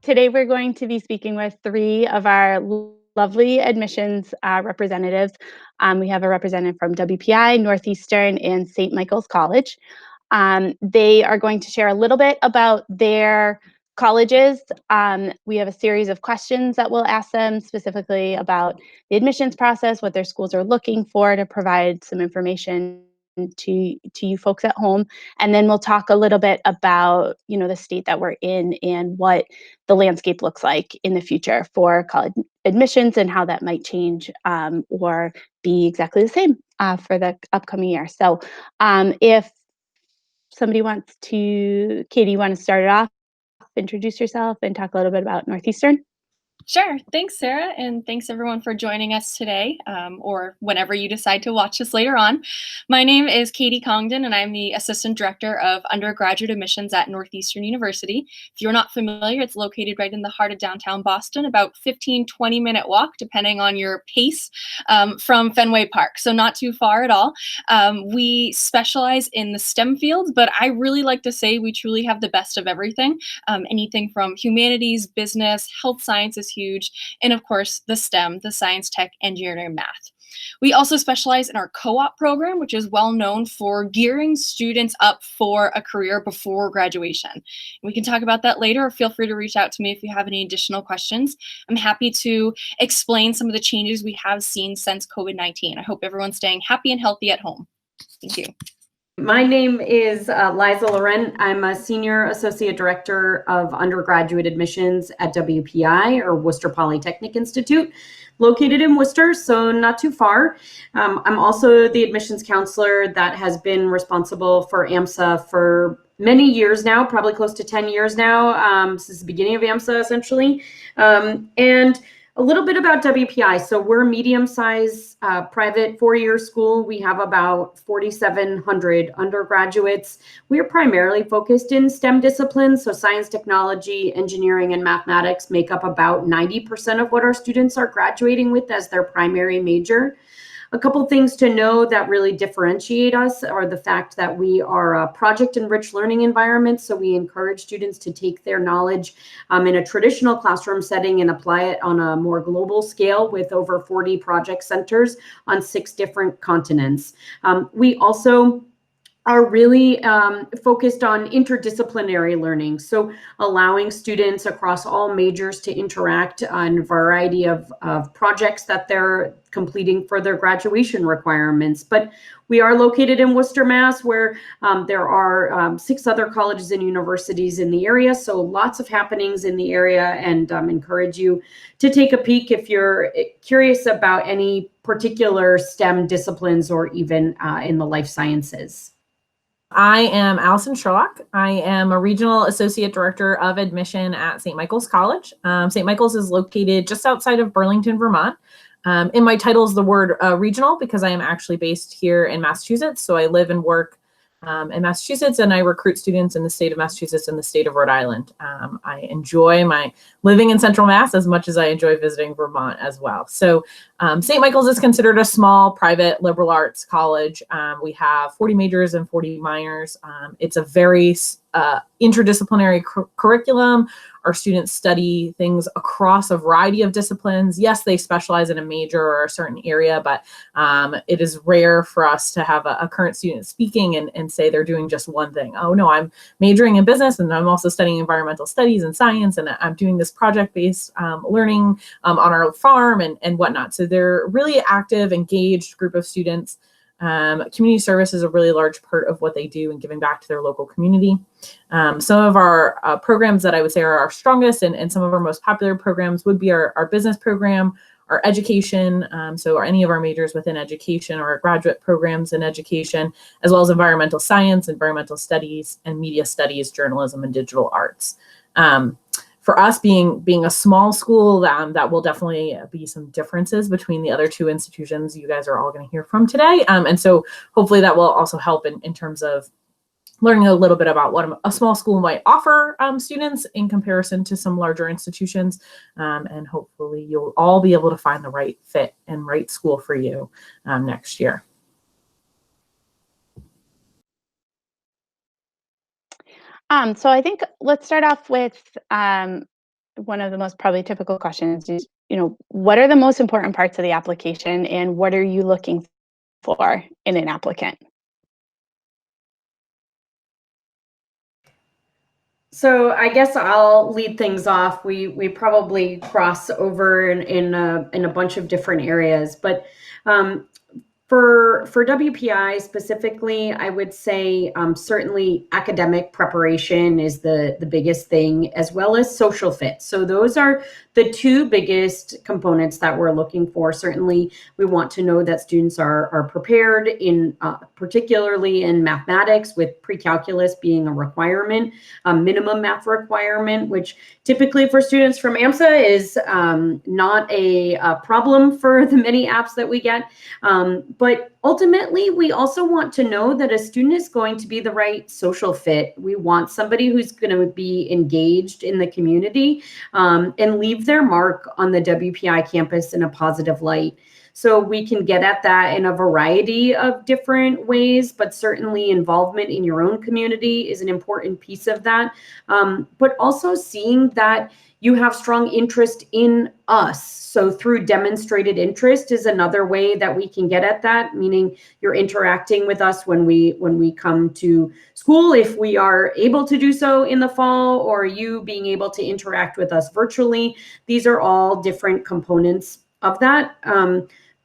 today we're going to be speaking with three of our lovely admissions representatives. We have a representative from WPI, Northeastern, and St. Michael's College. They are going to share a little bit about their colleges. We have a series of questions that we'll ask them specifically about the admissions process, what their schools are looking for to provide some information to you folks at home. And then we'll talk a little bit about, the state that we're in and what the landscape looks like in the future for college admissions and how that might change or be exactly the same for the upcoming year. So if somebody wants to, Katie, you want to start it off, introduce yourself and talk a little bit about Northeastern? Sure. Thanks, Sarah. And thanks everyone for joining us today or whenever you decide to watch this later on. My name is Katie Congdon, and I'm the Assistant Director of Undergraduate Admissions at Northeastern University. If you're not familiar, it's located right in the heart of downtown Boston, about 15-20-minute walk, depending on your pace, from Fenway Park. So not too far at all. We specialize in the STEM fields, but I really like to say we truly have the best of everything. Anything from humanities, business, health sciences, huge, and of course the STEM, the science, tech, engineering, math. We also specialize in our co-op program, which is well known for gearing students up for a career before graduation. We can talk about that later, or feel free to reach out to me if you have any additional questions. I'm happy to explain some of the changes we have seen since COVID-19. I hope everyone's staying happy and healthy at home. Thank you. My name is Liza Loren. I'm a Senior Associate Director of Undergraduate Admissions at WPI, or Worcester Polytechnic Institute, located in Worcester, so not too far. I'm also the admissions counselor that has been responsible for AMSA for many years now, probably close to 10 years now, since the beginning of AMSA, essentially. And a little bit about WPI. So we're a medium-sized private four-year school. We have about 4,700 undergraduates. We are primarily focused in STEM disciplines. So science, technology, engineering, and mathematics make up about 90% of what our students are graduating with as their primary major. A couple things to know that really differentiate us are the fact that we are a project-enriched learning environment. So we encourage students to take their knowledge in a traditional classroom setting and apply it on a more global scale with over 40 project centers on 6 different continents. We also are really focused on interdisciplinary learning. So allowing students across all majors to interact on a variety of projects that they're completing for their graduation requirements. But we are located in Worcester, Mass, where there are 6 other colleges and universities in the area. So lots of happenings in the area, and encourage you to take a peek if you're curious about any particular STEM disciplines or even in the life sciences. I am Allison Sherlock. I am a Regional Associate Director of Admission at St. Michael's College. St. Michael's is located just outside of Burlington, Vermont. In my title is the word regional because I am actually based here in Massachusetts. So I live and work in Massachusetts, and I recruit students in the state of Massachusetts and the state of Rhode Island. I enjoy my living in Central Mass as much as I enjoy visiting Vermont as well. So St. Michael's is considered a small private liberal arts college. We have 40 majors and 40 minors. It's a very interdisciplinary curriculum. Our students study things across a variety of disciplines. Yes, they specialize in a major or a certain area, but it is rare for us to have a current student speaking and say they're doing just one thing. Oh no, I'm majoring in business and I'm also studying environmental studies and science, and I'm doing this project-based learning on our farm and whatnot. So they're really active, engaged group of students. Community service is a really large part of what they do in giving back to their local community. Some of our programs that I would say are our strongest and some of our most popular programs would be our business program, our education, so any of our majors within education or our graduate programs in education, as well as environmental science, environmental studies, and media studies, journalism, and digital arts. For us, being a small school, that will definitely be some differences between the other 2 institutions you guys are all going to hear from today. And so hopefully that will also help in terms of learning a little bit about what a small school might offer students in comparison to some larger institutions. And hopefully you'll all be able to find the right fit and right school for you next year. So I think let's start off with one of the most probably typical questions is, what are the most important parts of the application and what are you looking for in an applicant? So I guess I'll lead things off. We probably cross over in a bunch of different areas, but um, for WPI specifically, I would say certainly academic preparation is the biggest thing, as well as social fit. So those are the two biggest components that we're looking for. Certainly, we want to know that students are prepared in particularly in mathematics, with pre-calculus being a requirement, a minimum math requirement, which typically for students from AMSA is not a problem for the many apps that we get. But ultimately, we also want to know that a student is going to be the right social fit. We want somebody who's going to be engaged in the community and leave their mark on the WPI campus in a positive light. So we can get at that in a variety of different ways, but certainly involvement in your own community is an important piece of that. But also seeing that you have strong interest in us. So through demonstrated interest is another way that we can get at that, meaning you're interacting with us when we come to school, if we are able to do so in the fall, or you being able to interact with us virtually. These are all different components of that.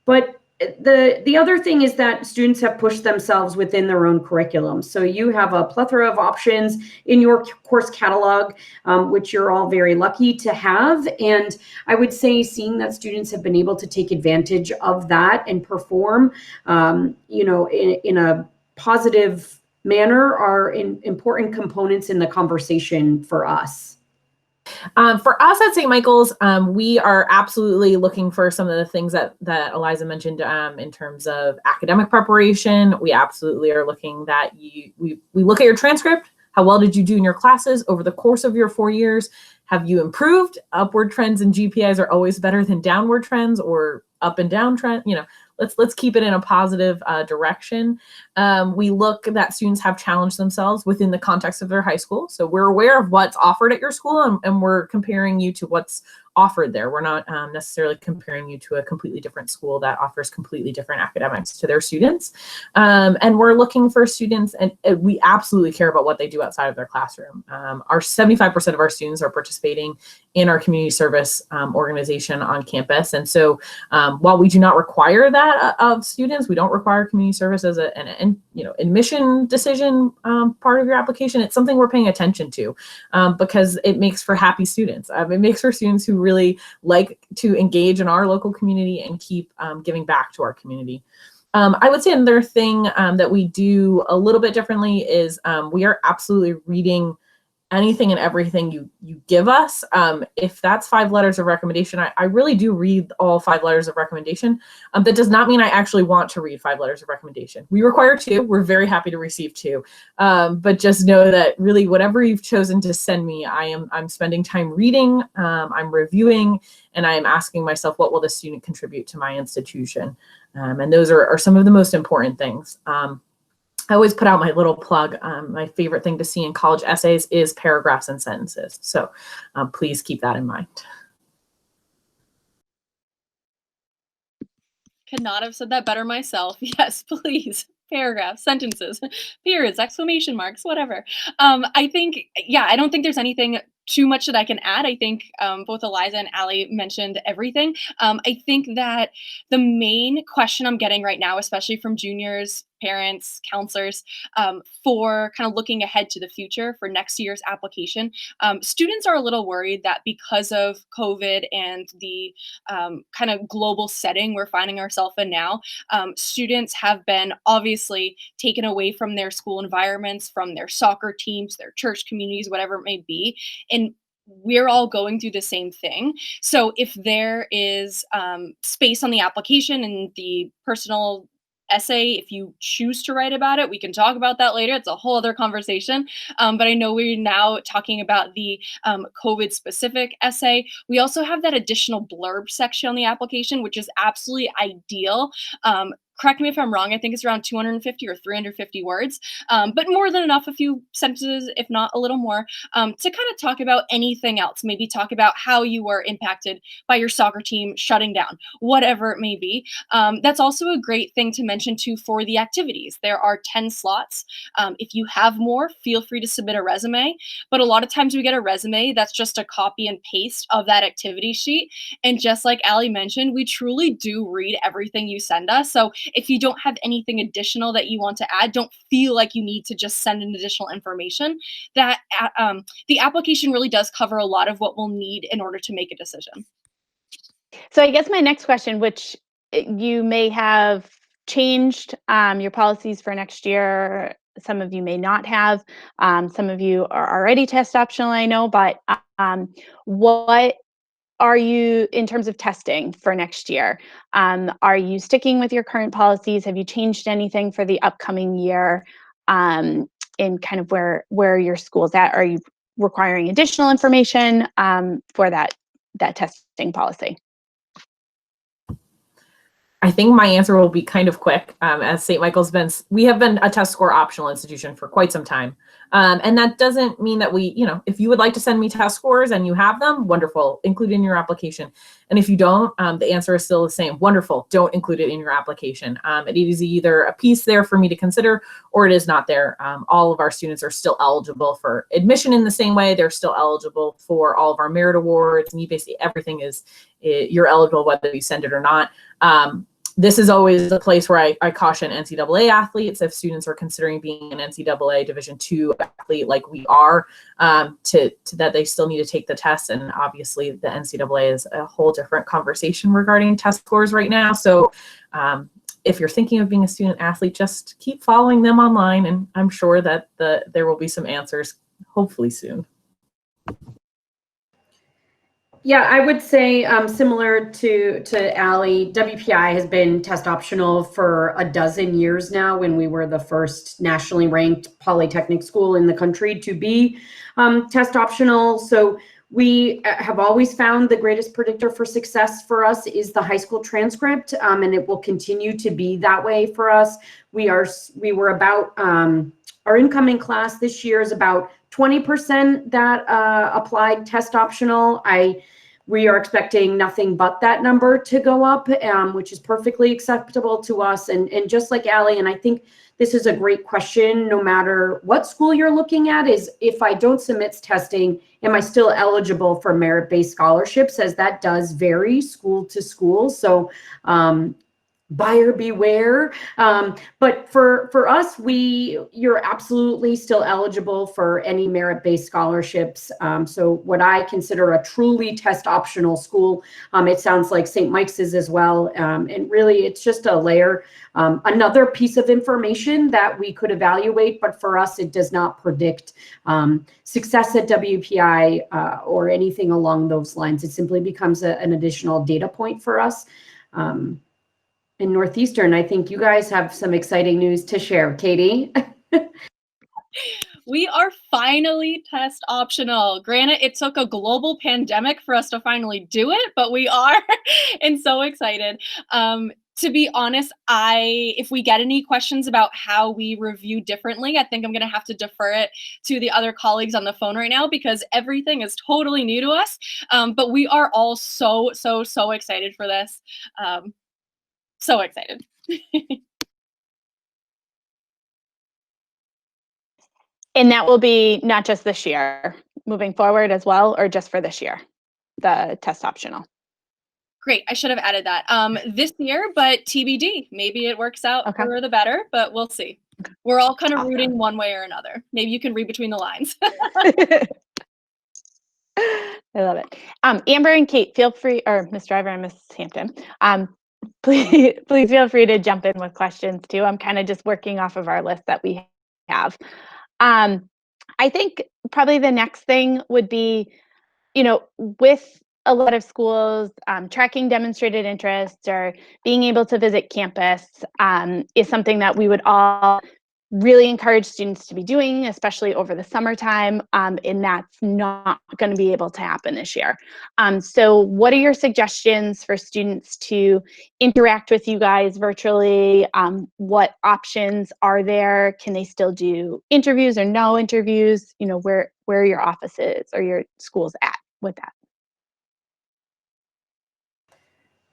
But the other thing is that students have pushed themselves within their own curriculum. So you have a plethora of options in your course catalog, which you're all very lucky to have. And I would say seeing that students have been able to take advantage of that and perform, in a positive manner are important components in the conversation for us. For us at St. Michael's, we are absolutely looking for some of the things that Eliza mentioned in terms of academic preparation. We absolutely are looking that we look at your transcript. How well did you do in your classes over the course of your 4 years? Have you improved? Upward trends in GPAs are always better than downward trends, or up and down trend. Let's keep it in a positive direction. We look that students have challenged themselves within the context of their high school. So we're aware of what's offered at your school, and we're comparing you to what's offered there. We're not necessarily comparing you to a completely different school that offers completely different academics to their students. And we're looking for students, and we absolutely care about what they do outside of their classroom. Our 75% of our students are participating in our community service organization on campus. And so while we do not require that of students, we don't require community service as an admission decision part of your application. It's something we're paying attention to because it makes for happy students. It makes for students who really like to engage in our local community and keep giving back to our community. I would say another thing that we do a little bit differently is we are absolutely reading anything and everything you give us. If that's 5 letters of recommendation, I really do read all 5 letters of recommendation. That does not mean I actually want to read 5 letters of recommendation. We require 2. We're very happy to receive 2. But just know that really whatever you've chosen to send me, I'm spending time reading, I'm reviewing, and I am asking myself, what will the student contribute to my institution? And those are some of the most important things. I always put out my little plug. My favorite thing to see in college essays is paragraphs and sentences. So please keep that in mind. Could not have said that better myself. Yes, please. Paragraphs, sentences, periods, exclamation marks, whatever. I think, yeah, I don't think there's anything too much that I can add. I think both Eliza and Allie mentioned everything. I think that the main question I'm getting right now, especially from juniors, parents, counselors, for kind of looking ahead to the future for next year's application, students are a little worried that because of COVID and the kind of global setting we're finding ourselves in now, students have been obviously taken away from their school environments, from their soccer teams, their church communities, whatever it may be. And we're all going through the same thing. So if there is space on the application and the personal essay, if you choose to write about it, we can talk about that later. It's a whole other conversation. But I know we're now talking about the COVID specific essay. We also have that additional blurb section on the application, which is absolutely ideal. correct me if I'm wrong, I think it's around 250 or 350 words, but more than enough, a few sentences, if not a little more, to kind of talk about anything else. Maybe talk about how you were impacted by your soccer team shutting down, whatever it may be. That's also a great thing to mention too for the activities. There are 10 slots. If you have more, feel free to submit a resume. But a lot of times we get a resume that's just a copy and paste of that activity sheet. And just like Allie mentioned, we truly do read everything you send us. So if you don't have anything additional that you want to add, don't feel like you need to just send in additional information. That the application really does cover a lot of what we'll need in order to make a decision. So I guess my next question, which you may have changed your policies for next year, some of you may not have, some of you are already test optional, I know, but what are you, in terms of testing for next year, are you sticking with your current policies? Have you changed anything for the upcoming year, in kind of where your school's at? Are you requiring additional information for that testing policy? I think my answer will be kind of quick. As St. Michael's we have been a test score optional institution for quite some time. And that doesn't mean that if you would like to send me test scores and you have them, wonderful, include it in your application. And if you don't, the answer is still the same. Wonderful, don't include it in your application. It is either a piece there for me to consider or it is not there. All of our students are still eligible for admission in the same way. They're still eligible for all of our merit awards, and basically everything you're eligible whether you send it or not. This is always a place where I caution NCAA athletes, if students are considering being an NCAA Division II athlete like we are, that they still need to take the test. And obviously the NCAA is a whole different conversation regarding test scores right now. So if you're thinking of being a student athlete, just keep following them online, and I'm sure that there will be some answers hopefully soon. Yeah, I would say similar to Allie, WPI has been test optional for a dozen years now, when we were the first nationally ranked polytechnic school in the country to be test optional. So we have always found the greatest predictor for success for us is the high school transcript, and it will continue to be that way for us. We were about, our incoming class this year is about 20% that applied test optional. We are expecting nothing but that number to go up, which is perfectly acceptable to us. And just like Allie, and I think this is a great question, no matter what school you're looking at, is if I don't submit testing, am I still eligible for merit-based scholarships, as that does vary school to school. So buyer beware. But for us, you're absolutely still eligible for any merit-based scholarships. So what I consider a truly test optional school, it sounds like St. Mike's is as well. And really, it's just a layer, another piece of information that we could evaluate, but for us, it does not predict success at WPI or anything along those lines. It simply becomes an additional data point for us. In Northeastern, I think you guys have some exciting news to share. Katie? We are finally test optional. Granted, it took a global pandemic for us to finally do it, but we are, and so excited. To be honest, if we get any questions about how we review differently, I think I'm going to have to defer it to the other colleagues on the phone right now, because everything is totally new to us. But we are all so excited for this. So excited. And that will be not just this year, moving forward as well, or just for this year, the test optional? Great. I should have added that. This year, but TBD. Maybe it works out Okay. for the better, but we'll see. We're all kind of Awesome. rooting one way or another. Maybe you can read between the lines. I love it. Amber and Kate, feel free, or Ms. Driver and Ms. Hampton, please feel free to jump in with questions too. I'm kind of just working off of our list that we have. I think probably the next thing would be, with a lot of schools, tracking demonstrated interest or being able to visit campus is something that we would all really encourage students to be doing, especially over the summertime, and that's not going to be able to happen this year. So what are your suggestions for students to interact with you guys virtually? What options are there? Can they still do interviews or no interviews? You know, where are your offices or your schools at with that?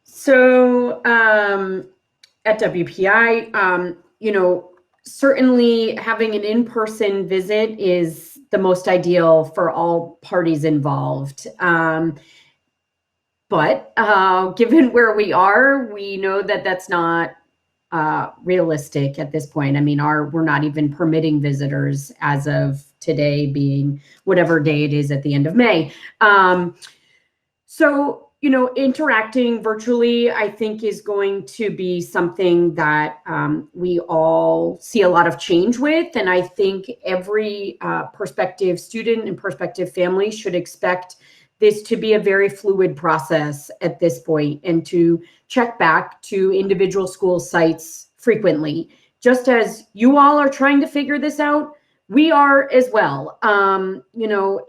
So at WPI, you know, certainly having an in-person visit is the most ideal for all parties involved. But given where we are, we know that that's not realistic at this point. I mean, we're not even permitting visitors as of today, being whatever day it is at the end of May. So, you know, interacting virtually, I think, is going to be something that we all see a lot of change with. And I think every prospective student and prospective family should expect this to be a very fluid process at this point, and to check back to individual school sites frequently. Just as you all are trying to figure this out, we are as well. You know,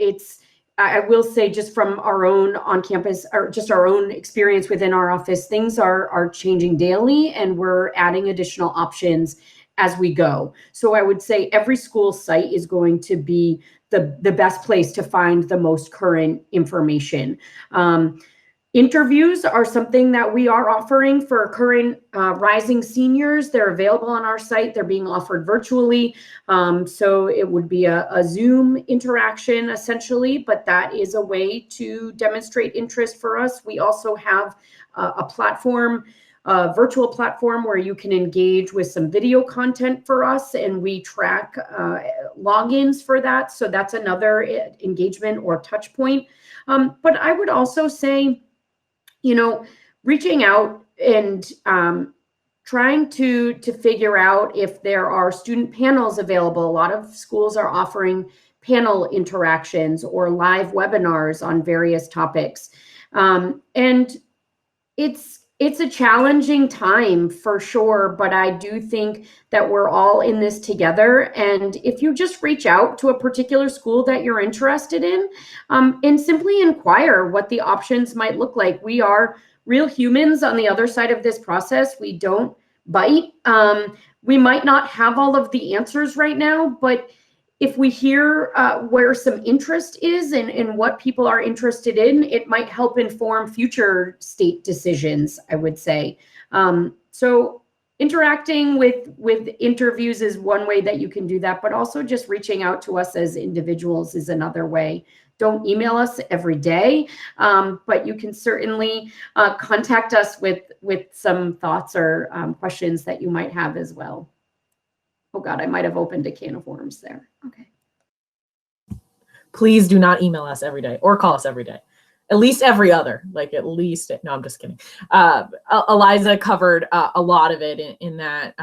I will say, just from our own on-campus, or just our own experience within our office, things are changing daily, and we're adding additional options as we go. So I would say every school site is going to be the best place to find the most current information. Interviews are something that we are offering for current rising seniors. They're available on our site. They're being offered virtually. So it would be a Zoom interaction essentially, but that is a way to demonstrate interest for us. We also have a platform, a virtual platform, where you can engage with some video content for us, and we track logins for that. So that's another engagement or touch point. But I would also say, you know, reaching out and trying to figure out if there are student panels available. A lot of schools are offering panel interactions or live webinars on various topics. And it's a challenging time for sure, but I do think that we're all in this together. And if you just reach out to a particular school that you're interested in, and simply inquire what the options might look like. We are real humans on the other side of this process. We don't bite. We might not have all of the answers right now, but if we hear where some interest is and what people are interested in, it might help inform future state decisions, I would say. So interacting with interviews is one way that you can do that, but also just reaching out to us as individuals is another way. Don't email us every day, but you can certainly contact us with some thoughts or questions that you might have as well. Oh God, I might have opened a can of worms there. Okay. Please do not email us every day or call us every day. At least every other, like at least, no, I'm just kidding. Eliza covered a lot of it in that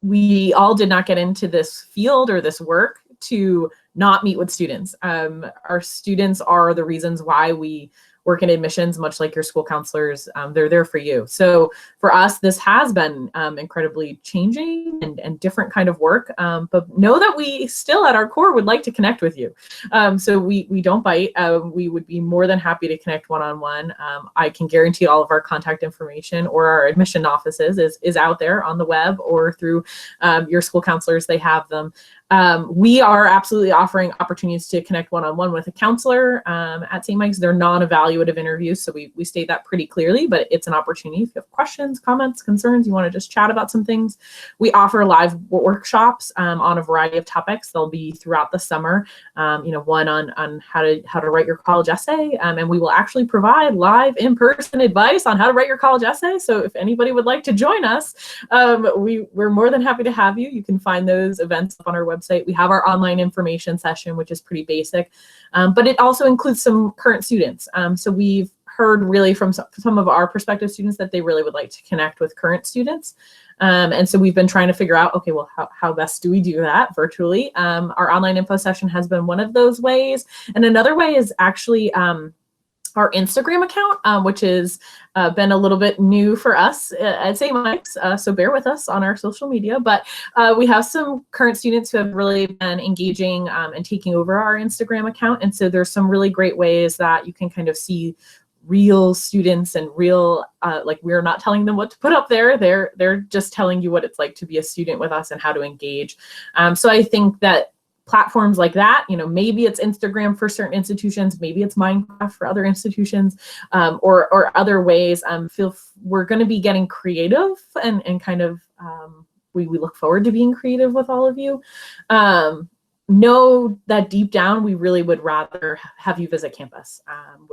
we all did not get into this field or this work to not meet with students. Our students are the reasons why we work in admissions, much like your school counselors. They're there for you. So for us, this has been incredibly changing and different kind of work. But know that we still at our core would like to connect with you. So we don't bite. We would be more than happy to connect one-on-one. I can guarantee all of our contact information or our admission offices is out there on the web or through your school counselors. They have them. We are absolutely offering opportunities to connect one-on-one with a counselor at St. Mike's. They're non-evaluative interviews, so we state that pretty clearly, but it's an opportunity. If you have questions, comments, concerns, you want to just chat about some things. We offer live workshops on a variety of topics. They'll be throughout the summer, one on how to write your college essay, and we will actually provide live in-person advice on how to write your college essay. So if anybody would like to join us, we're more than happy to have you. You can find those events up on our website. We have our online information session, which is pretty basic, but it also includes some current students. So we've heard really from some of our prospective students that they really would like to connect with current students. And so we've been trying to figure out, okay, well, how best do we do that virtually? Our online info session has been one of those ways. And another way is actually our Instagram account, which has been a little bit new for us at St. Mike's, so bear with us on our social media. But we have some current students who have really been engaging and taking over our Instagram account. And so there's some really great ways that you can kind of see real students and real, like, we're not telling them what to put up there. They're just telling you what it's like to be a student with us and how to engage. So I think that platforms like that, maybe it's Instagram for certain institutions, maybe it's Minecraft for other institutions, or other ways. We're going to be getting creative and kind of, we look forward to being creative with all of you. Know that deep down, we really would rather have you visit campus.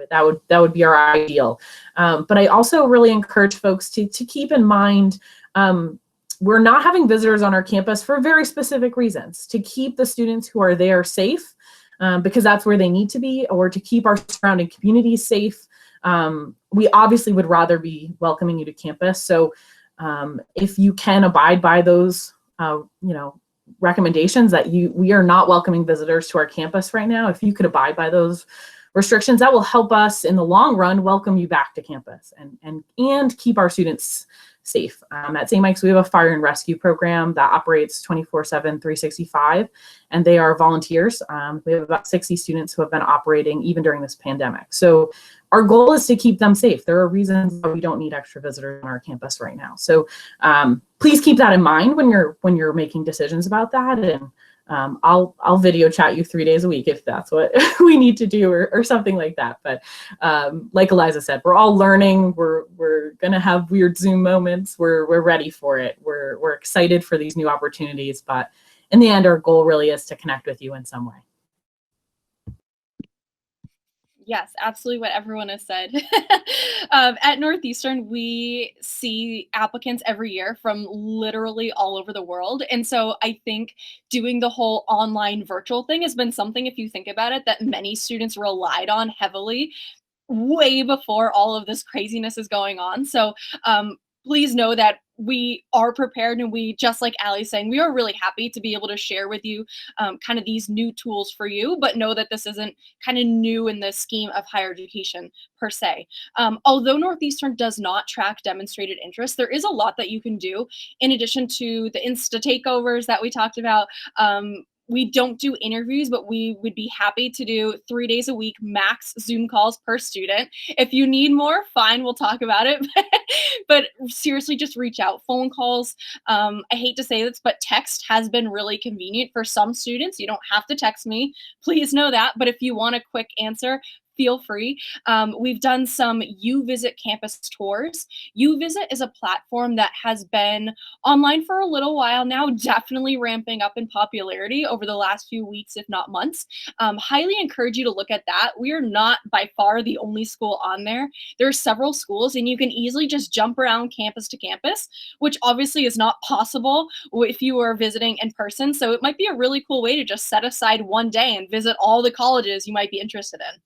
That would be our ideal. But I also really encourage folks to keep in mind, we're not having visitors on our campus for very specific reasons, to keep the students who are there safe, because that's where they need to be, or to keep our surrounding communities safe. We obviously would rather be welcoming you to campus. So if you can abide by those, recommendations that we are not welcoming visitors to our campus right now, if you could abide by those restrictions, that will help us in the long run welcome you back to campus and keep our students safe. At St. Mike's, we have a fire and rescue program that operates 24/7, 365, and they are volunteers. We have about 60 students who have been operating even during this pandemic. So our goal is to keep them safe. There are reasons why we don't need extra visitors on our campus right now. So please keep that in mind when you're making decisions about that. And I'll video chat you 3 days a week if that's what we need to do, or something like that. But like Eliza said, we're all learning. We're gonna have weird Zoom moments. We're ready for it. We're excited for these new opportunities. But in the end, our goal really is to connect with you in some way. Yes, absolutely what everyone has said. At Northeastern, we see applicants every year from literally all over the world. And so I think doing the whole online virtual thing has been something, if you think about it, that many students relied on heavily way before all of this craziness is going on. So please know that we are prepared, and we, just like Allie's saying, we are really happy to be able to share with you kind of these new tools for you, but know that this isn't kind of new in the scheme of higher education per se. Although Northeastern does not track demonstrated interest, there is a lot that you can do in addition to the Insta takeovers that we talked about. We don't do interviews, but we would be happy to do 3 days a week, max Zoom calls per student. If you need more, fine, we'll talk about it. But seriously, just reach out. Phone calls. I hate to say this, but text has been really convenient for some students. You don't have to text me. Please know that. But if you want a quick answer, feel free. We've done some You Visit campus tours. You Visit is a platform that has been online for a little while now, definitely ramping up in popularity over the last few weeks, if not months. Highly encourage you to look at that. We are not by far the only school on there. There are several schools, and you can easily just jump around campus to campus, which obviously is not possible if you are visiting in person. So it might be a really cool way to just set aside one day and visit all the colleges you might be interested in.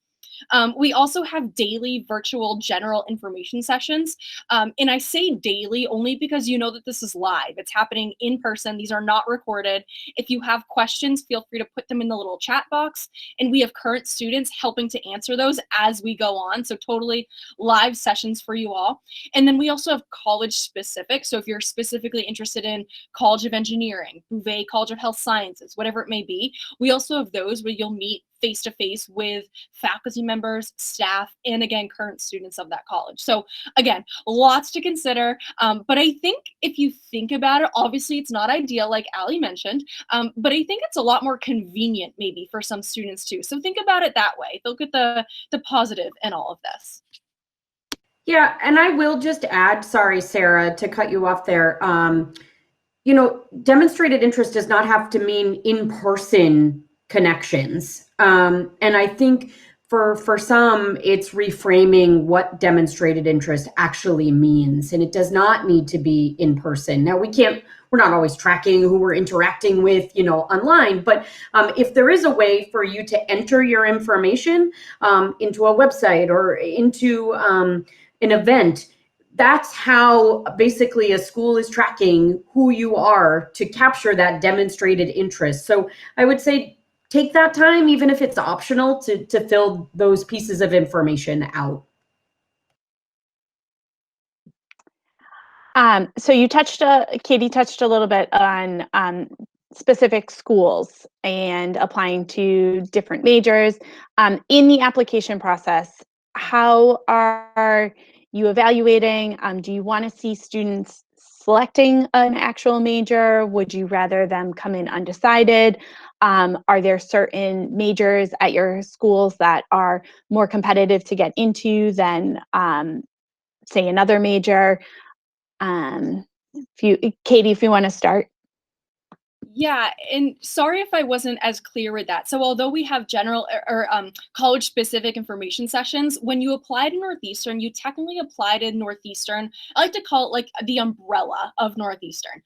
We also have daily virtual general information sessions. And I say daily only because you know that this is live. It's happening in person. These are not recorded. If you have questions, feel free to put them in the little chat box. And we have current students helping to answer those as we go on. So totally live sessions for you all. And then we also have college specific. So if you're specifically interested in College of Engineering, Bouvet College of Health Sciences, whatever it may be, we also have those where you'll meet face-to-face with faculty members, staff, and again, current students of that college. So again, lots to consider. But I think if you think about it, obviously it's not ideal, like Allie mentioned, but I think it's a lot more convenient maybe for some students too. So think about it that way. Look at the positive in all of this. Yeah, and I will just add, sorry, Sarah, to cut you off there. Demonstrated interest does not have to mean in-person connections. And I think for some, it's reframing what demonstrated interest actually means. And it does not need to be in person. Now, we're not always tracking who we're interacting with, online, but if there is a way for you to enter your information into a website or into an event, that's how basically a school is tracking who you are to capture that demonstrated interest. So I would say take that time, even if it's optional, to fill those pieces of information out. So Katie touched a little bit on specific schools and applying to different majors. In the application process, how are you evaluating? Do you want to see students selecting an actual major? Would you rather them come in undecided? Are there certain majors at your schools that are more competitive to get into than, say, another major? Katie, if you want to start. Yeah, and sorry if I wasn't as clear with that. So although we have general or college-specific information sessions, when you apply to Northeastern, you technically apply to Northeastern. I like to call it like the umbrella of Northeastern.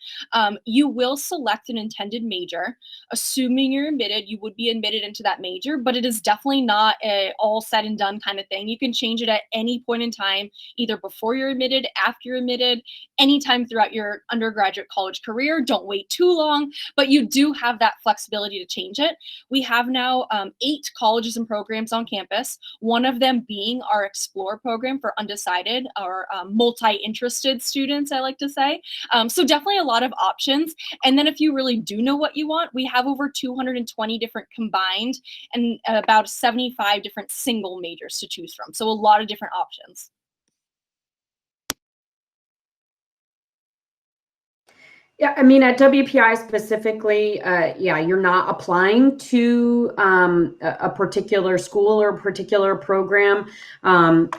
You will select an intended major. Assuming you're admitted, you would be admitted into that major, but it is definitely not a all said and done kind of thing. You can change it at any point in time, either before you're admitted, after you're admitted, anytime throughout your undergraduate college career. Don't wait too long, but you do have that flexibility to change it. We have now 8 colleges and programs on campus, one of them being our Explore program for undecided or multi-interested students, I like to say. So definitely a lot of options. And then if you really do know what you want, we have over 220 different combined and about 75 different single majors to choose from. So a lot of different options. Yeah, I mean, at WPI specifically, yeah, you're not applying to a particular school or a particular program.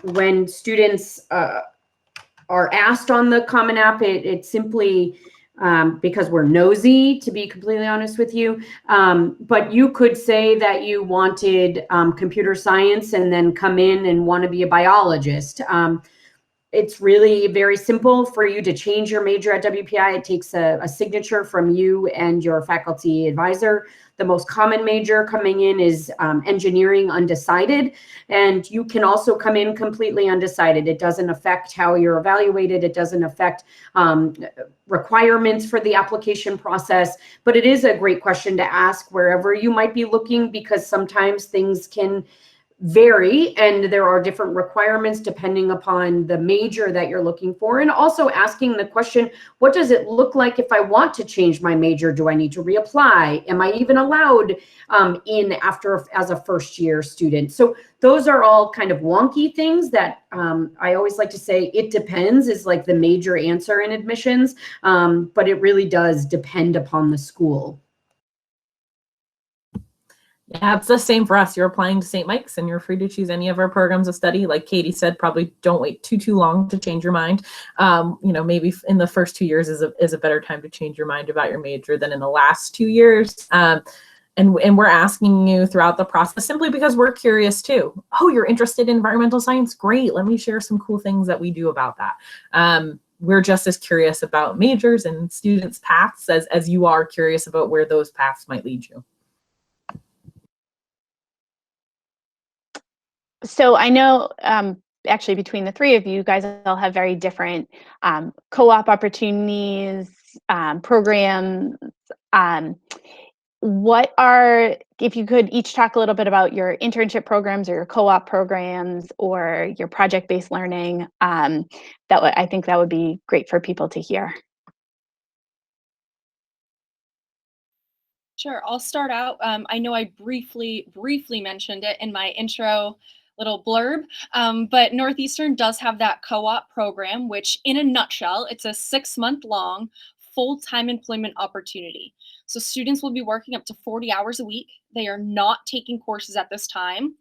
When students are asked on the Common App, it's simply because we're nosy, to be completely honest with you. But you could say that you wanted computer science and then come in and want to be a biologist. It's really very simple for you to change your major at WPI. It takes a signature from you and your faculty advisor. The most common major coming in is engineering undecided, and you can also come in completely undecided. It doesn't affect how you're evaluated. It doesn't affect requirements for the application process, but it is a great question to ask wherever you might be looking, because sometimes things can vary and there are different requirements depending upon the major that you're looking for. And also asking the question, what does it look like if I want to change my major? Do I need to reapply? Am I even allowed in after as a first year student? So those are all kind of wonky things that I always like to say it depends is like the major answer in admissions, but it really does depend upon the school. Yeah, it's the same for us. You're applying to St. Mike's and you're free to choose any of our programs of study. Like Katie said, probably don't wait too long to change your mind. Maybe in the first 2 years is a better time to change your mind about your major than in the last 2 years. And we're asking you throughout the process simply because we're curious too. Oh, you're interested in environmental science? Great. Let me share some cool things that we do about that. We're just as curious about majors and students' paths as you are curious about where those paths might lead you. So I know actually between the three of you guys all have very different co-op opportunities, programs. If you could each talk a little bit about your internship programs or your co-op programs or your project-based learning, I think that would be great for people to hear. Sure, I'll start out. I know I briefly mentioned it in my intro little blurb, but Northeastern does have that co-op program, which in a nutshell, it's a 6-month long full-time employment opportunity. So students will be working up to 40 hours a week. They are not taking courses at this time.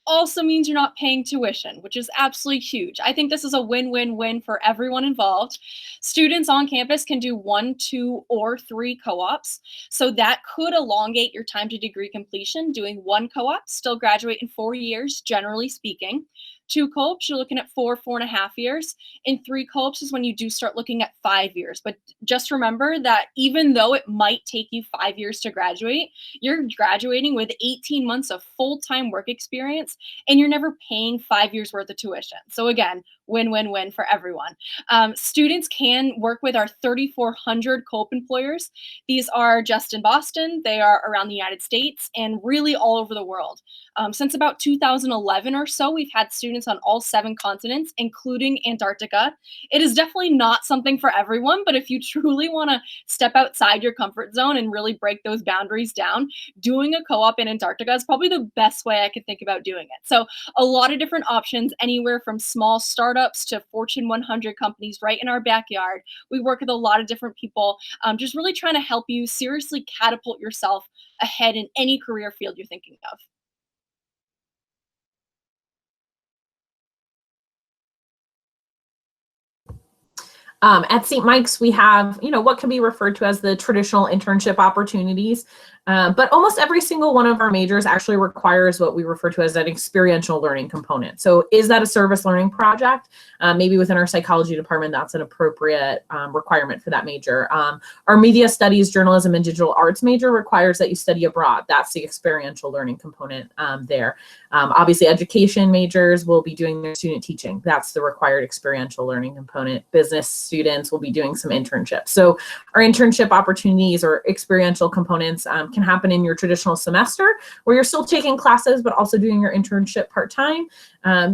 Also means you're not paying tuition, which is absolutely huge. I think this is a win-win-win for everyone involved. Students on campus can do 1, 2, or 3 co-ops. So that could elongate your time to degree completion. Doing 1 co-op, still graduate in 4 years, generally speaking. 2 co-ops, you're looking at 4.5 years. In 3 co-ops is when you do start looking at 5 years. But just remember that even though it might take you 5 years to graduate, you're graduating with 18 months of full-time work experience, and you're never paying 5 years worth of tuition. So again, win-win-win for everyone. Students can work with our 3,400 co-op employers. These are just in Boston, they are around the United States, and really all over the world. Since about 2011 or so, we've had students on all 7 continents, including Antarctica. It is definitely not something for everyone, but if you truly want to step outside your comfort zone and really break those boundaries down, doing a co-op in Antarctica is probably the best way I could think about doing it. So a lot of different options, anywhere from small startups to Fortune 100 companies right in our backyard. We work with a lot of different people, just really trying to help you seriously catapult yourself ahead in any career field you're thinking of. At St. Mike's, we have, what can be referred to as the traditional internship opportunities, but almost every single one of our majors actually requires what we refer to as an experiential learning component. So is that a service learning project? Maybe within our psychology department, that's an appropriate requirement for that major. Our media studies, journalism, and digital arts major requires that you study abroad. That's the experiential learning component there. Obviously, education majors will be doing their student teaching. That's the required experiential learning component. Business students will be doing some internships. So our internship opportunities or experiential components can happen in your traditional semester where you're still taking classes, but also doing your internship part-time.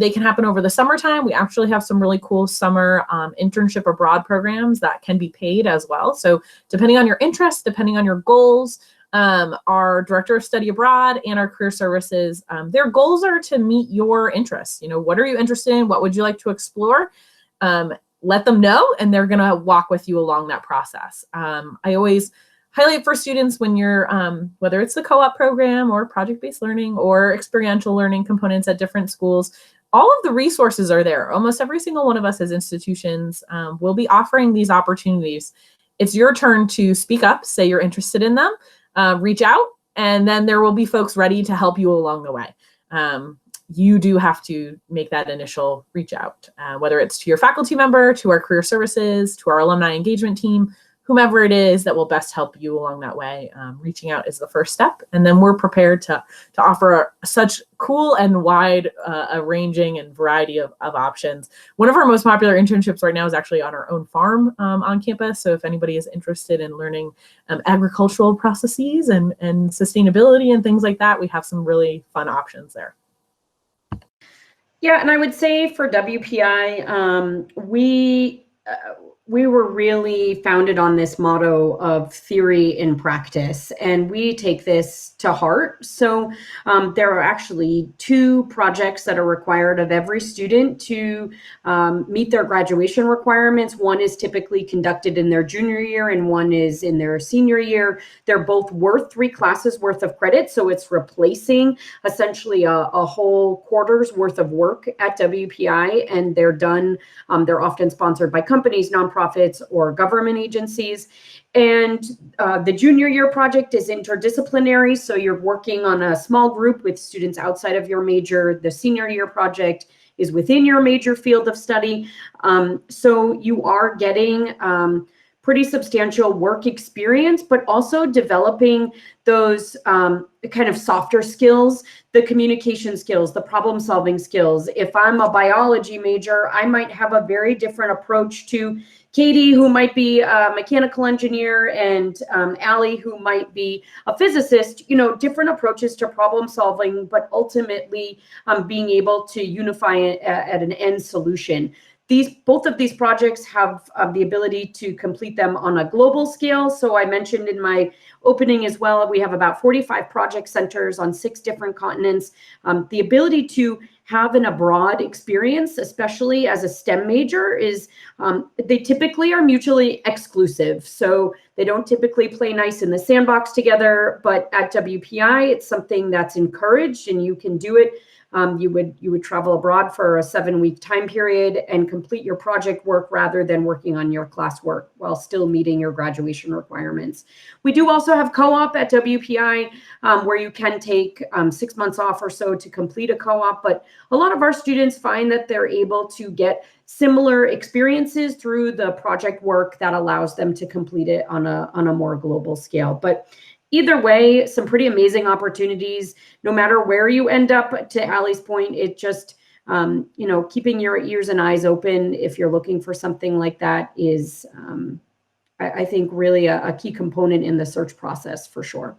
They can happen over the summertime. We actually have some really cool summer internship abroad programs that can be paid as well. So depending on your interests, depending on your goals, our director of study abroad and our career services, their goals are to meet your interests. What are you interested in? What would you like to explore? Let them know, and they're going to walk with you along that process. I always highlight for students when you're, whether it's the co-op program or project-based learning or experiential learning components at different schools, all of the resources are there. Almost every single one of us as institutions will be offering these opportunities. It's your turn to speak up, say you're interested in them, reach out, and then there will be folks ready to help you along the way. You do have to make that initial reach out, whether it's to your faculty member, to our career services, to our alumni engagement team, whomever it is that will best help you along that way. Reaching out is the first step, and then we're prepared to offer such cool and wide ranging and variety of options. One of our most popular internships right now is actually on our own farm on campus. So if anybody is interested in learning agricultural processes and sustainability and things like that, we have some really fun options there. Yeah, and I would say for WPI, we were really founded on this motto of theory in practice, and we take this to heart. So there are actually 2 projects that are required of every student to meet their graduation requirements. One is typically conducted in their junior year and one is in their senior year. They're both worth 3 classes worth of credit. So it's replacing essentially a whole quarter's worth of work at WPI, and they're done. They're often sponsored by companies, nonprofits, or government agencies. And the junior year project is interdisciplinary. So you're working on a small group with students outside of your major. The senior year project is within your major field of study. So you are getting pretty substantial work experience, but also developing those kind of softer skills, the communication skills, the problem solving skills. If I'm a biology major, I might have a very different approach to Katie, who might be a mechanical engineer, and Allie, who might be a physicist. Different approaches to problem solving, but ultimately being able to unify it at an end solution. Both of these projects have the ability to complete them on a global scale. So I mentioned in my opening as well, we have about 45 project centers on 6 different continents. The ability to have an abroad experience, especially as a STEM major, is they typically are mutually exclusive. So they don't typically play nice in the sandbox together, but at WPI, it's something that's encouraged, and you can do it you would travel abroad for a 7-week time period and complete your project work rather than working on your classwork while still meeting your graduation requirements. We do also have co-op at WPI, where you can take 6 months off or so to complete a co-op, but a lot of our students find that they're able to get similar experiences through the project work that allows them to complete it on a more global scale. But either way, some pretty amazing opportunities, no matter where you end up. To Allie's point, it just, keeping your ears and eyes open if you're looking for something like that is, I think, really a key component in the search process for sure.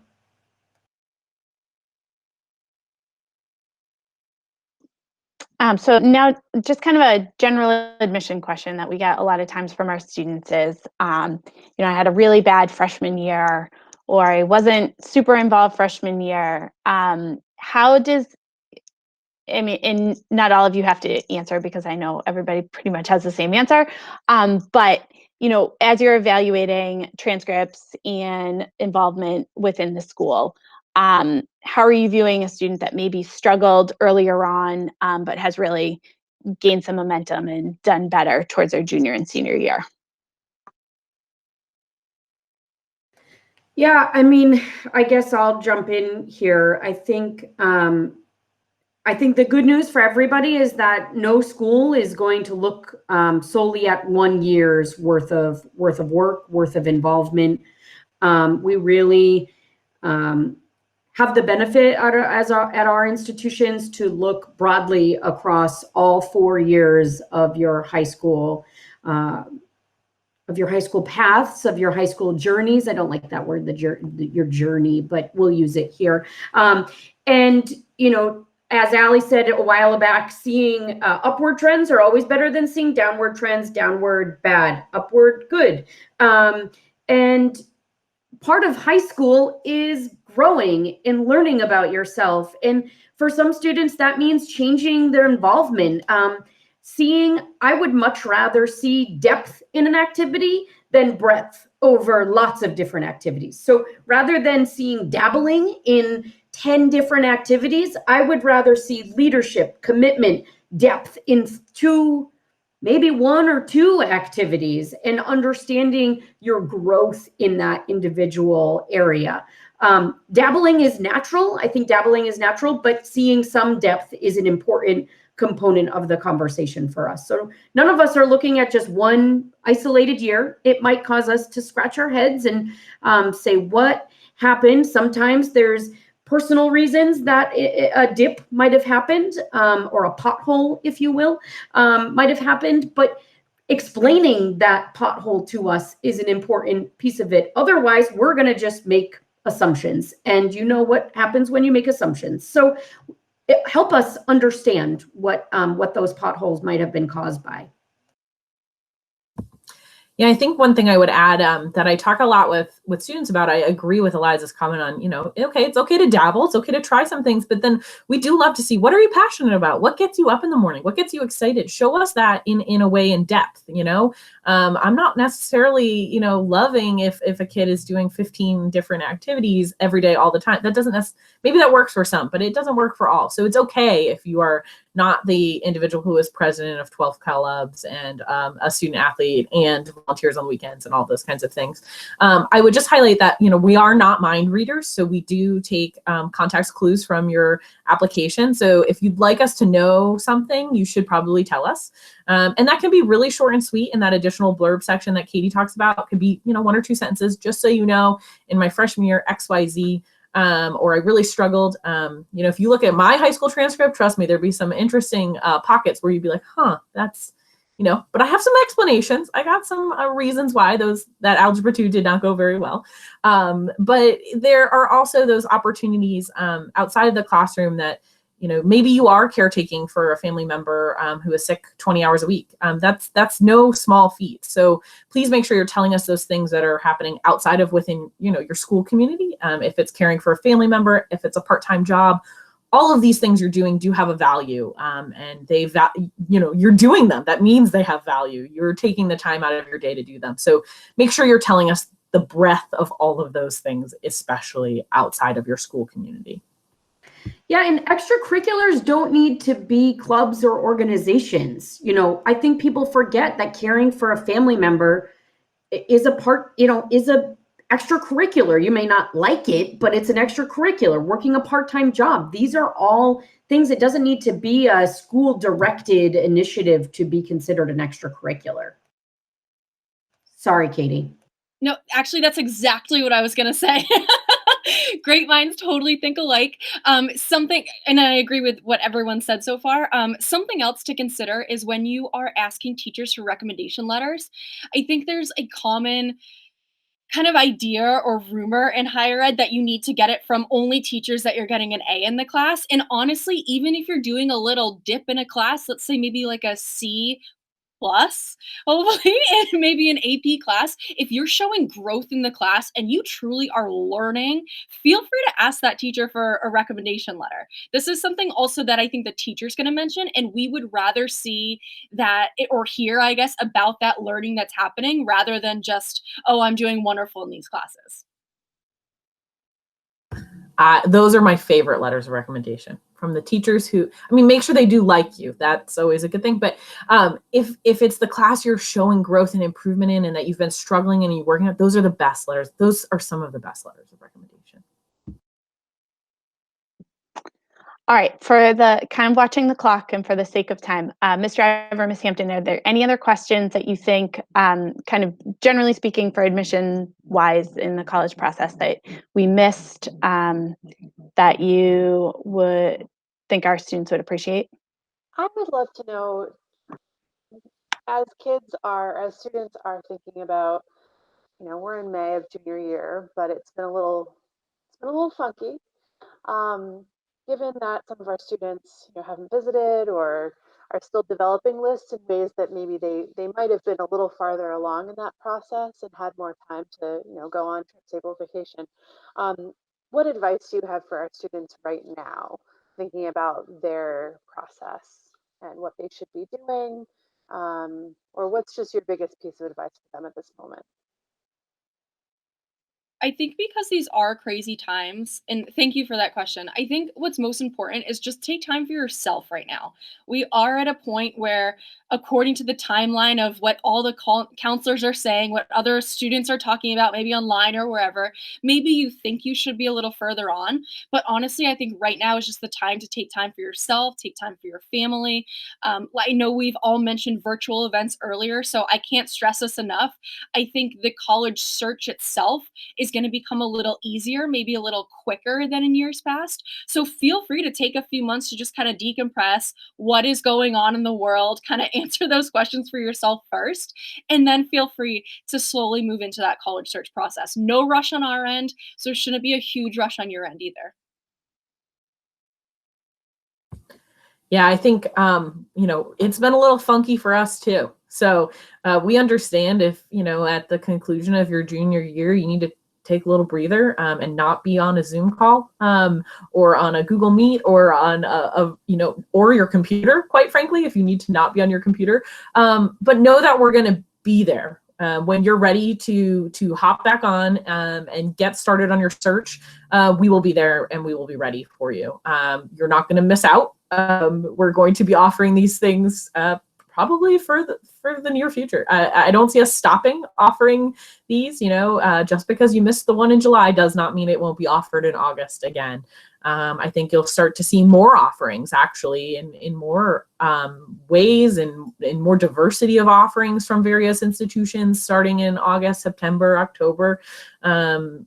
So now just kind of a general admission question that we get a lot of times from our students is, I had a really bad freshman year, or I wasn't super involved freshman year. And not all of you have to answer because I know everybody pretty much has the same answer. But, as you're evaluating transcripts and involvement within the school, how are you viewing a student that maybe struggled earlier on, but has really gained some momentum and done better towards their junior and senior year? Yeah, I guess I'll jump in here. I think the good news for everybody is that no school is going to look solely at 1 year's worth of work, worth of involvement. We really have the benefit at our institutions to look broadly across all 4 years of your high school paths, of your high school journeys. I don't like that word, your journey, but we'll use it here. As Allie said a while back, seeing upward trends are always better than seeing downward trends. Downward, bad. Upward, good. And part of high school is growing and learning about yourself. And for some students, that means changing their involvement. I would much rather see depth in an activity than breadth over lots of different activities. So rather than seeing dabbling in 10 different activities, I would rather see leadership, commitment, depth in 2, maybe 1 or 2 activities, and understanding your growth in that individual area. Dabbling is natural. I think dabbling is natural, but seeing some depth is an important component of the conversation for us. So none of us are looking at just one isolated year. It might cause us to scratch our heads and say, what happened? Sometimes there's personal reasons that a dip might have happened, or a pothole, if you will, might have happened. But explaining that pothole to us is an important piece of it. Otherwise, we're going to just make assumptions. And you know what happens when you make assumptions. So help us understand what those potholes might have been caused by. Yeah, I think one thing I would add that I talk a lot with students about, I agree with Eliza's comment on, okay, it's okay to dabble, it's okay to try some things, but then we do love to see, what are you passionate about? What gets you up in the morning? What gets you excited? Show us that in a way, in depth, I'm not necessarily, loving if a kid is doing 15 different activities every day, all the time. That doesn't maybe that works for some, but it doesn't work for all. So it's okay if you are not the individual who is president of 12 clubs and a student athlete and volunteers on weekends and all those kinds of things. I would just highlight that, we are not mind readers. So we do take context clues from your application. So if you'd like us to know something, you should probably tell us. And that can be really short and sweet in that additional blurb section that Katie talks about. It could be, 1 or 2 sentences, just so you know, in my freshman year, XYZ, or I really struggled. If you look at my high school transcript, trust me, there'd be some interesting pockets where you'd be like, that's, but I have some explanations. I got some reasons why that Algebra 2 did not go very well. But there are also those opportunities outside of the classroom that, maybe you are caretaking for a family member who is sick 20 hours a week. That's no small feat. So please make sure you're telling us those things that are happening outside of within, your school community. If it's caring for a family member, if it's a part-time job, all of these things you're doing do have a value, and you're doing them. That means they have value. You're taking the time out of your day to do them. So make sure you're telling us the breadth of all of those things, especially outside of your school community. Yeah, and extracurriculars don't need to be clubs or organizations. I think people forget that caring for a family member is a part, is a extracurricular. You may not like it, but it's an extracurricular. Working a part-time job. These are all things. It doesn't need to be a school-directed initiative to be considered an extracurricular. Sorry, Katie. No, actually, that's exactly what I was going to say. Great minds totally think alike. Something, and I agree with what everyone said so far. Something else to consider is when you are asking teachers for recommendation letters. I think there's a common kind of idea or rumor in higher ed that you need to get it from only teachers that you're getting an A in the class. And honestly, even if you're doing a little dip in a class, let's say maybe like a C plus, hopefully, and maybe an AP class, if you're showing growth in the class and you truly are learning, feel free to ask that teacher for a recommendation letter. This is something also that I think the teacher's going to mention, and we would rather see that or hear, I guess, about that learning that's happening rather than just, oh, I'm doing wonderful in these classes. Those are my favorite letters of recommendation from the teachers who, make sure they do like you. That's always a good thing. But if it's the class you're showing growth and improvement in and that you've been struggling and you're working at, those are the best letters. Those are some of the best letters of recommendation. All right, for the kind of watching the clock and for the sake of time, Ms. Driver, Ms. Hampton, are there any other questions that you think, kind of generally speaking for admission-wise in the college process that we missed, that you would think our students would appreciate? I would love to know, as students are thinking about, we're in May of junior year, but it's been a little funky. Given that some of our students, haven't visited or are still developing lists in ways that maybe they might have been a little farther along in that process and had more time to, go on stable vacation. What advice do you have for our students right now, thinking about their process and what they should be doing? Or what's just your biggest piece of advice for them at this moment? I think because these are crazy times, and thank you for that question. I think what's most important is just take time for yourself right now. We are at a point where, according to the timeline of what all the counselors are saying, what other students are talking about, maybe online or wherever, maybe you think you should be a little further on. But honestly, I think right now is just the time to take time for yourself, take time for your family. I know we've all mentioned virtual events earlier, so I can't stress this enough. I think the college search itself is going to become a little easier, maybe a little quicker than in years past. So feel free to take a few months to just kind of decompress what is going on in the world, kind of answer those questions for yourself first, and then feel free to slowly move into that college search process. No rush on our end, so it shouldn't be a huge rush on your end either. Yeah, I think, it's been a little funky for us too. So we understand if, at the conclusion of your junior year, you need to take a little breather and not be on a Zoom call or on a Google Meet or on or your computer, quite frankly, if you need to not be on your computer. But know that we're going to be there. When you're ready to hop back on and get started on your search, we will be there and we will be ready for you. You're not going to miss out. We're going to be offering these things probably for the near future. I don't see us stopping offering these. Just because you missed the one in July does not mean it won't be offered in August again. I think you'll start to see more offerings actually in more ways and in more diversity of offerings from various institutions starting in August, September, October.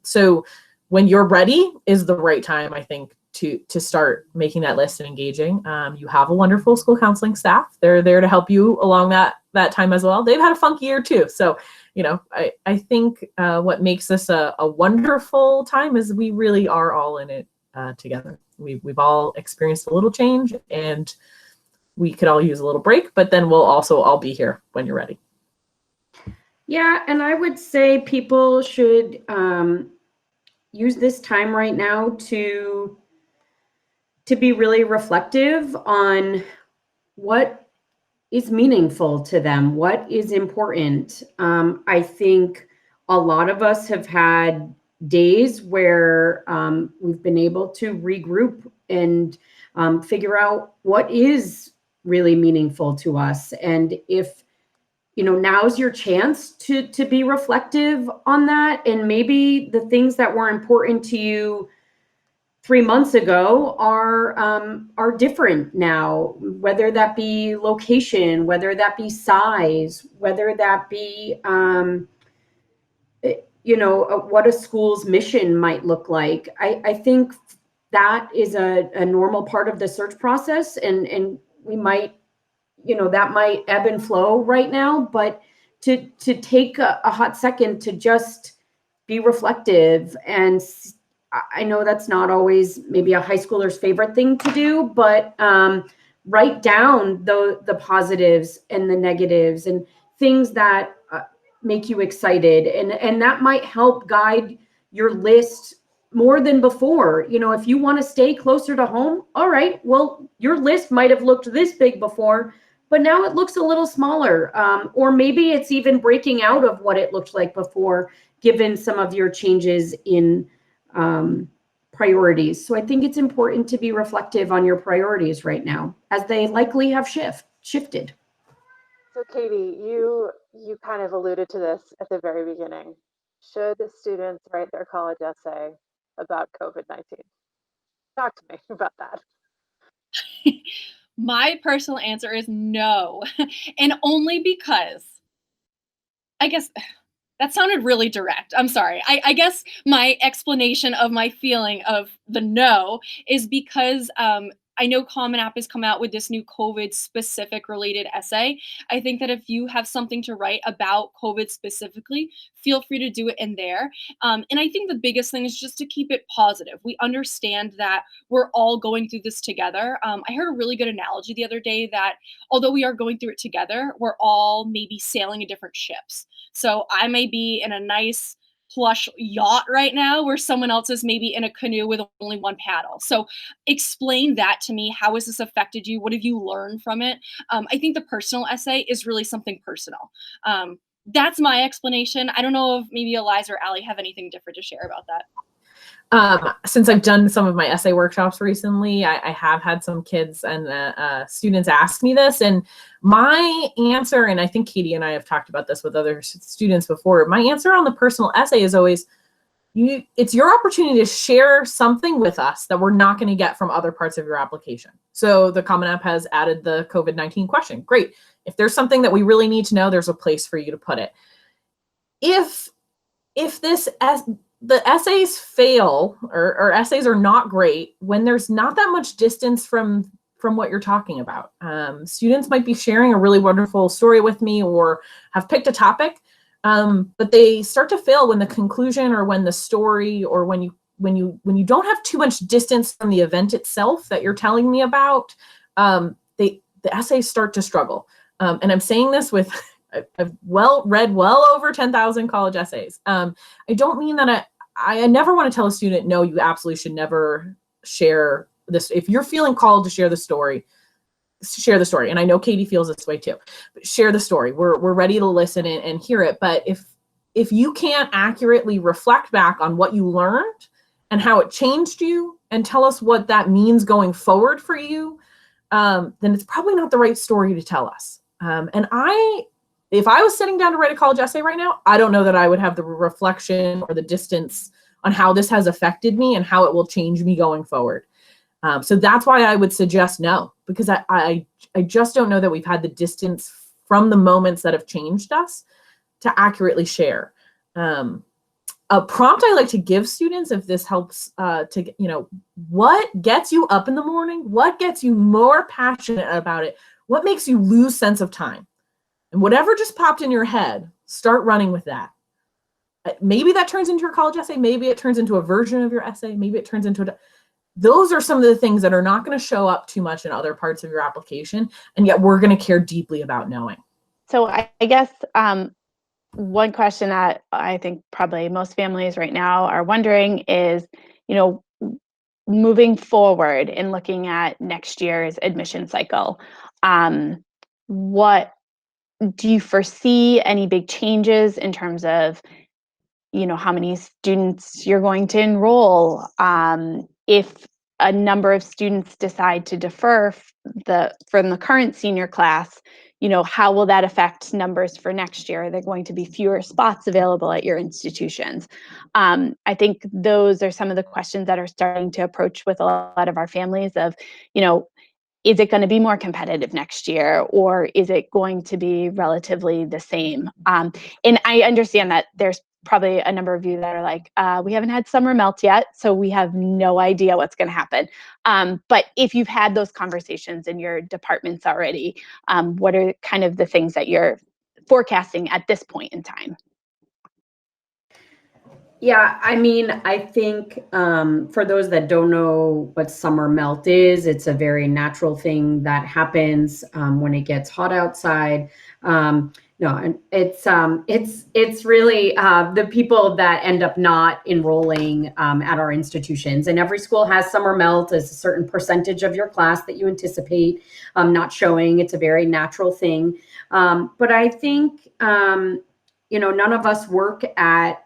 So when you're ready is the right time, I think, to start making that list and engaging. You have a wonderful school counseling staff. They're there to help you along that time as well. They've had a funky year too. So, I think what makes this a wonderful time is we really are all in it together. We've all experienced a little change and we could all use a little break, but then we'll also all be here when you're ready. Yeah, and I would say people should use this time right now to be really reflective on what is meaningful to them, what is important. I think a lot of us have had days where we've been able to regroup and figure out what is really meaningful to us. And if, now's your chance to be reflective on that. And maybe the things that were important to you 3 months ago are different now, whether that be location, whether that be size, whether that be what a school's mission might look like. I think that is a normal part of the search process, and we might, that might ebb and flow right now, but to take a hot second to just be reflective. And I know that's not always maybe a high schooler's favorite thing to do, but write down the positives and the negatives and things that make you excited, and that might help guide your list more than before. If you want to stay closer to home, all right, well, your list might have looked this big before, but now it looks a little smaller, or maybe it's even breaking out of what it looked like before, given some of your changes in priorities. So I think it's important to be reflective on your priorities right now, as they likely have shifted. So Katie, you kind of alluded to this at the very beginning. Should students write their college essay about COVID-19? Talk to me about that. My personal answer is no. And only because, I guess that sounded really direct. I'm sorry. I guess my explanation of my feeling of the no is because I know Common App has come out with this new COVID specific related essay. I think that if you have something to write about COVID specifically, feel free to do it in there. And I think the biggest thing is just to keep it positive. We understand that we're all going through this together. I heard a really good analogy the other day that although we are going through it together, we're all maybe sailing in different ships. So I may be in a nice plush yacht right now where someone else is maybe in a canoe with only one paddle. So explain that to me. How has this affected you? What have you learned from it? I think the personal essay is really something personal. That's my explanation. I don't know if maybe Eliza or Allie have anything different to share about that. Since I've done some of my essay workshops recently, I have had some kids and students ask me this, and my answer, and I think Katie and I have talked about this with other students before, my answer on the personal essay is always, it's your opportunity to share something with us that we're not going to get from other parts of your application. So the Common App has added the COVID-19 question. Great. If there's something that we really need to know, there's a place for you to put it. If the essays fail or essays are not great when there's not that much distance from what you're talking about. Students might be sharing a really wonderful story with me or have picked a topic, but they start to fail when the conclusion or when the story or when you don't have too much distance from the event itself that you're telling me about, the essays start to struggle. And I'm saying this with I've read well over 10,000 college essays. I don't mean that I never want to tell a student, no, you absolutely should never share this. If you're feeling called to share the story, share the story. And I know Katie feels this way too, but share the story. We're ready to listen and hear it. But if you can't accurately reflect back on what you learned and how it changed you and tell us what that means going forward for you, then it's probably not the right story to tell us. If I was sitting down to write a college essay right now, I don't know that I would have the reflection or the distance on how this has affected me and how it will change me going forward. So that's why I would suggest no, because I just don't know that we've had the distance from the moments that have changed us to accurately share. A prompt I like to give students, if this helps, what gets you up in the morning? What gets you more passionate about it? What makes you lose sense of time? And whatever just popped in your head, start running with that. Maybe that turns into your college essay. Maybe it turns into a version of your essay. Maybe it turns into those are some of the things that are not going to show up too much in other parts of your application. And yet we're going to care deeply about knowing. So I guess one question that I think probably most families right now are wondering is, moving forward and looking at next year's admission cycle, what do you foresee any big changes in terms of, how many students you're going to enroll. If a number of students decide to defer from the current senior class, how will that affect numbers for next year? Are there going to be fewer spots available at your institutions? I think those are some of the questions that are starting to approach with a lot of our families of, is it going to be more competitive next year, or is it going to be relatively the same? And I understand that there's probably a number of you that are like, we haven't had summer melt yet, so we have no idea what's going to happen. But if you've had those conversations in your departments already, what are kind of the things that you're forecasting at this point in time? Yeah, I mean, I think for those that don't know what summer melt is, it's a very natural thing that happens when it gets hot outside. No, it's really the people that end up not enrolling at our institutions. And every school has summer melt as a certain percentage of your class that you anticipate not showing. It's a very natural thing. But I think none of us work at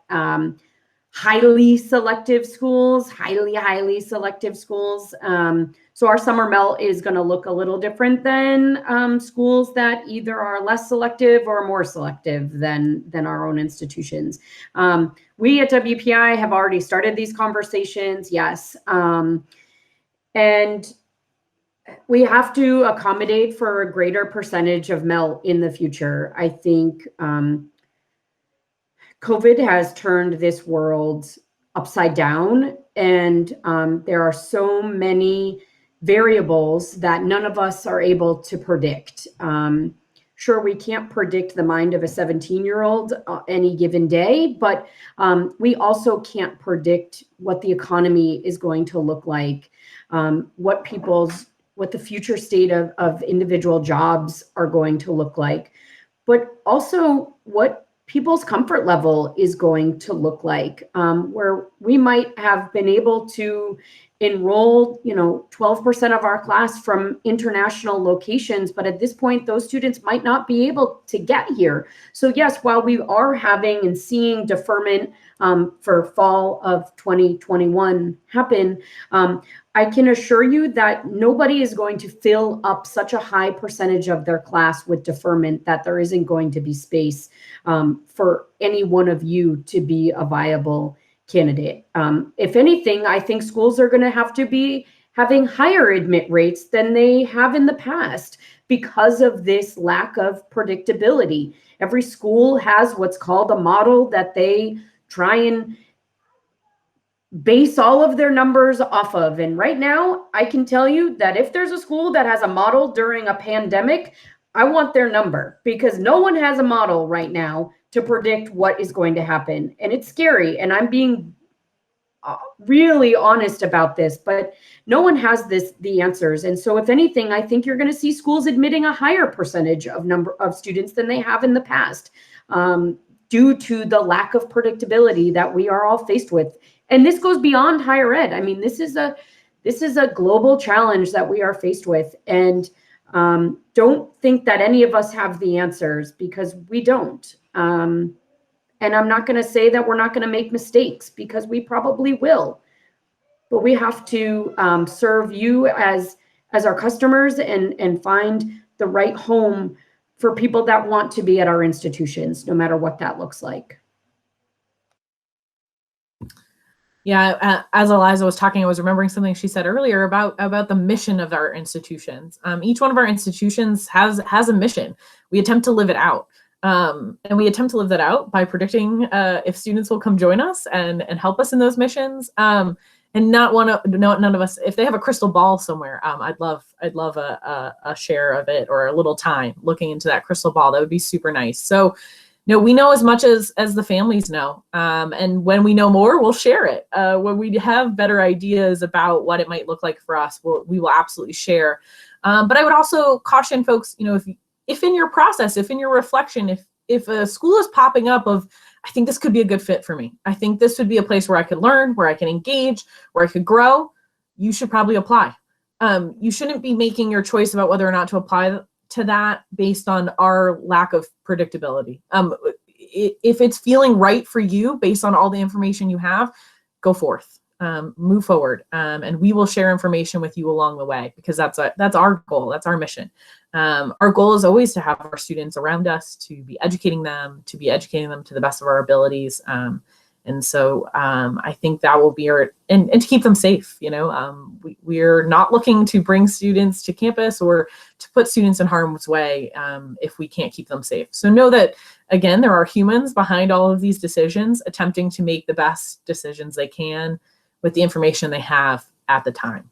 highly selective schools. So our summer melt is going to look a little different than schools that either are less selective or more selective than our own institutions. We at WPI have already started these conversations, yes. And we have to accommodate for a greater percentage of melt in the future. I think COVID has turned this world upside down, and there are so many variables that none of us are able to predict. Sure, we can't predict the mind of a 17-year-old any given day, but we also can't predict what the economy is going to look like, what the future state of individual jobs are going to look like, but also what people's comfort level is going to look like, where we might have been able to enroll, 12% of our class from international locations, but at this point, those students might not be able to get here. So yes, while we are having and seeing deferment for fall of 2021 happen, I can assure you that nobody is going to fill up such a high percentage of their class with deferment that there isn't going to be space for any one of you to be a viable candidate. If anything, I think schools are going to have to be having higher admit rates than they have in the past because of this lack of predictability. Every school has what's called a model that they try and base all of their numbers off of. And right now, I can tell you that if there's a school that has a model during a pandemic, I want their number, because no one has a model right now to predict what is going to happen. And it's scary. And I'm being really honest about this, but no one has the answers. And so if anything, I think you're going to see schools admitting a higher percentage of number of students than they have in the past, due to the lack of predictability that we are all faced with. And this goes beyond higher ed. I mean, this is a global challenge that we are faced with. And don't think that any of us have the answers, because we don't. And I'm not going to say that we're not going to make mistakes, because we probably will. But we have to serve you as our customers and find the right home for people that want to be at our institutions, no matter what that looks like. Yeah, as Eliza was talking, I was remembering something she said earlier about the mission of our institutions. Each one of our institutions has a mission. We attempt to live it out. And we attempt to live that out by predicting if students will come join us and help us in those missions. And none of us, if they have a crystal ball somewhere, I'd love a share of it, or a little time looking into that crystal ball. That would be super nice. So, we know as much as the families know. And when we know more, we'll share it. When we have better ideas about what it might look like for us, we will absolutely share. But I would also caution folks, if in your process, if in your reflection, if a school is popping up of, I think this could be a good fit for me, I think this would be a place where I could learn, where I can engage, where I could grow, you should probably apply. You shouldn't be making your choice about whether or not to apply to that based on our lack of predictability. if it's feeling right for you based on all the information you have, go forth. Move forward, and we will share information with you along the way, because that's our goal. That's our mission. Our goal is always to have our students around us, to be educating them to the best of our abilities. And so I think that will be and to keep them safe. We're not looking to bring students to campus or to put students in harm's way if we can't keep them safe. So know that, again, there are humans behind all of these decisions, attempting to make the best decisions they can with the information they have at the time.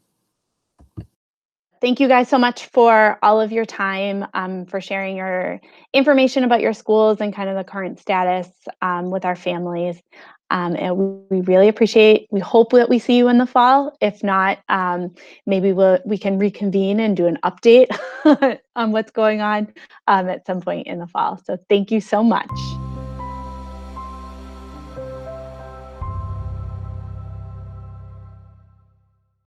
Thank you guys so much for all of your time, for sharing your information about your schools and kind of the current status with our families. And we really appreciate, we hope that we see you in the fall. If not, maybe we can reconvene and do an update on what's going on at some point in the fall. So thank you so much.